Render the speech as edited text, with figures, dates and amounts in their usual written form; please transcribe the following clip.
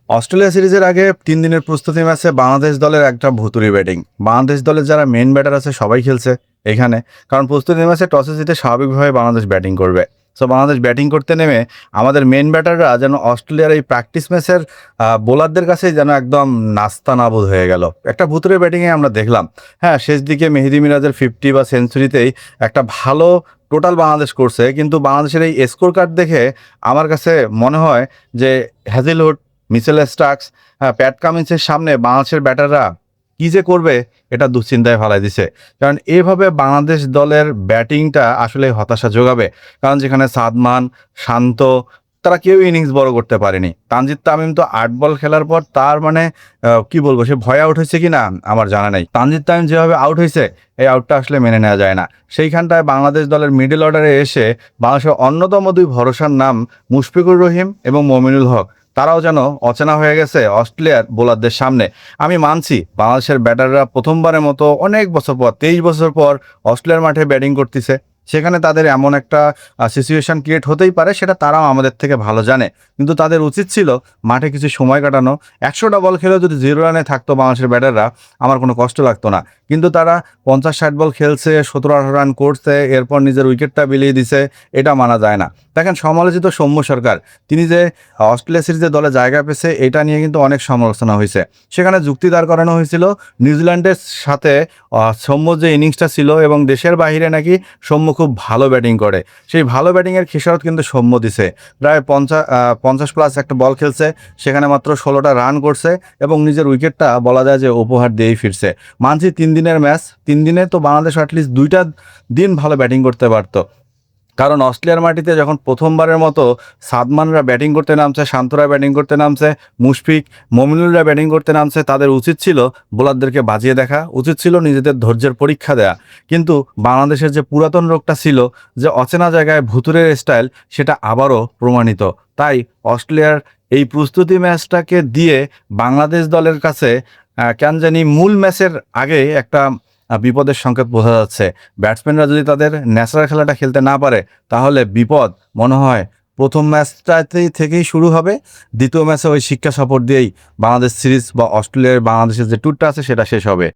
Australia সিরিজের আগে ৩ দিনের প্রস্তুতি ম্যাচে বাংলাদেশ দলের একটা ভুতুড়ি ব্যাটিং। বাংলাদেশ দলের যারা মেইন ব্যাটার আছে সবাই খেলছে এখানে। কারণ প্রস্তুতি ম্যাচে টসে জিতে স্বাভাবিকভাবে বাংলাদেশ ব্যাটিং করবে। সো বাংলাদেশ ব্যাটিং করতে নেমে আমাদের মেইন ব্যাটাররা যেন অস্ট্রেলিয়ার এই প্র্যাকটিস ম্যাচের বোলারদের কাছেই যেন একদম নাস্তানাবুদ হয়ে গেল। একটা ভুতুড়ে ব্যাটিংয়ে আমরা দেখলাম। হ্যাঁ, শেষ দিকে মেহেদী মিরাজের 50 বা সেঞ্চুরিতেই একটা ভালো টোটাল বাংলাদেশ করছে, কিন্তু বাংলাদেশের এই স্কোর কার্ড দেখে আমার কাছে মনে হয় যে হ্যাজেলউড, মিচেল স্টার্কস, হ্যাঁ, প্যাট কামিন্সের সামনে বাংলাদেশের ব্যাটাররা কী যে করবে এটা দুশ্চিন্তায় ফেলাই দিছে। কারণ এভাবে বাংলাদেশ দলের ব্যাটিংটা আসলে হতাশা যোগাবে। কারণ যেখানে সাদমান, শান্ত, তারা কেউ ইনিংস বড় করতে পারেনি। তানজিদ তামিম তো ৮ বল খেলার পর তার মানে কি বলবো, সে ভয়ে আউট হয়েছে কি না আমার জানা নেই। তানজিদ তামিম যেভাবে আউট হয়েছে, এই আউটটা আসলে মেনে নেওয়া যায় না। সেইখানটায় বাংলাদেশ দলের মিডল অর্ডারে এসে বাংলাদেশের অন্যতম ২ ভরসার নাম মুশফিকুর রহিম এবং মমিনুল হক, তারাও যেন অচেনা হয়ে গেছে অস্ট্রেলিয়ার বোলারদের সামনে। আমি মানছি বাংলাদেশের ব্যাটাররা প্রথমবারের মতো অনেক বছর পর, ২৩ বছর পর অস্ট্রেলিয়ার মাঠে ব্যাটিং করতেছে। সেখানে তাদের এমন একটা সিচুয়েশন ক্রিয়েট হতেই পারে, সেটা তারাও আমাদের থেকে ভালো জানে। কিন্তু তাদের উচিত ছিল মাঠে কিছু সময় কাটানো। ১০০টা বল খেলেও যদি 0 রানে থাকতো বাংলাদেশের ব্যাটাররা, আমার কোনো কষ্ট লাগতো না। কিন্তু তারা ৫০-৬০ বল খেলছে, ১৭-১৮ রান করছে, এরপর নিজের উইকেটটা বিলিয়ে দিছে, এটা মানা যায় না। দেখেন, সমালোচিত সৌম্য সরকার, তিনি যে অস্ট্রেলিয়া সিরিজে দলে জায়গা পেয়েছে এটা নিয়ে কিন্তু অনেক সমালোচনা হয়েছে। সেখানে যুক্তি দাঁড় করানো হয়েছিল নিউজিল্যান্ডের সাথে সৌম্য যে ইনিংসটা ছিল, এবং দেশের বাইরে নাকি সৌম্য খুব ভালো ব্যাটিং করে। সেই ভালো ব্যাটিংয়ের খেসারত কিন্তু সৌম্য দিছে। প্রায় ৫০ প্লাস একটা বল খেলছে, সেখানে মাত্র ১৬টা রান করছে এবং নিজের উইকেটটা বলা যায় যে উপহার দিয়েই ফিরছে। মানছি ৩ দিনের ম্যাচ, ৩ দিনে তো বাংলাদেশ অ্যাটলিস্ট ২টা দিন ভালো ব্যাটিং করতে পারতো। কারণ অস্ট্রেলিয়ার মাটিতে যখন প্রথমবারের মতো সাদমানরা ব্যাটিং করতে নামছে, শান্তরা ব্যাটিং করতে নামছে, মুশফিক, মমিনুলরা ব্যাটিং করতে নামছে, তাদের উচিত ছিল বোলারদেরকে বাজিয়ে দেখা, উচিত ছিল নিজেদের ধৈর্যের পরীক্ষা দেয়া। কিন্তু বাংলাদেশের যে পুরাতন রোগটা ছিল, যে অচেনা জায়গায় ভুতুড়ের স্টাইল, সেটা আবারও প্রমাণিত। তাই অস্ট্রেলিয়ার এই প্রস্তুতি ম্যাচটাকে দিয়ে বাংলাদেশ দলের কাছে কেন জানি মূল ম্যাচের আগে একটা বিপদের সংকেত বোঝা যাচ্ছে। ব্যাটসম্যানরা যদি তাদের ন্যাচারাল খেলাটা খেলতে না পারে, তাহলে বিপদ মনে হয় প্রথম ম্যাচটাতেই থেকেই শুরু হবে। দ্বিতীয় ম্যাচে ওই শিক্ষা সফর দিয়েই বাংলাদেশ সিরিজ বা অস্ট্রেলিয়ার বাংলাদেশের যে ট্যুরটা আছে সেটা শেষ হবে।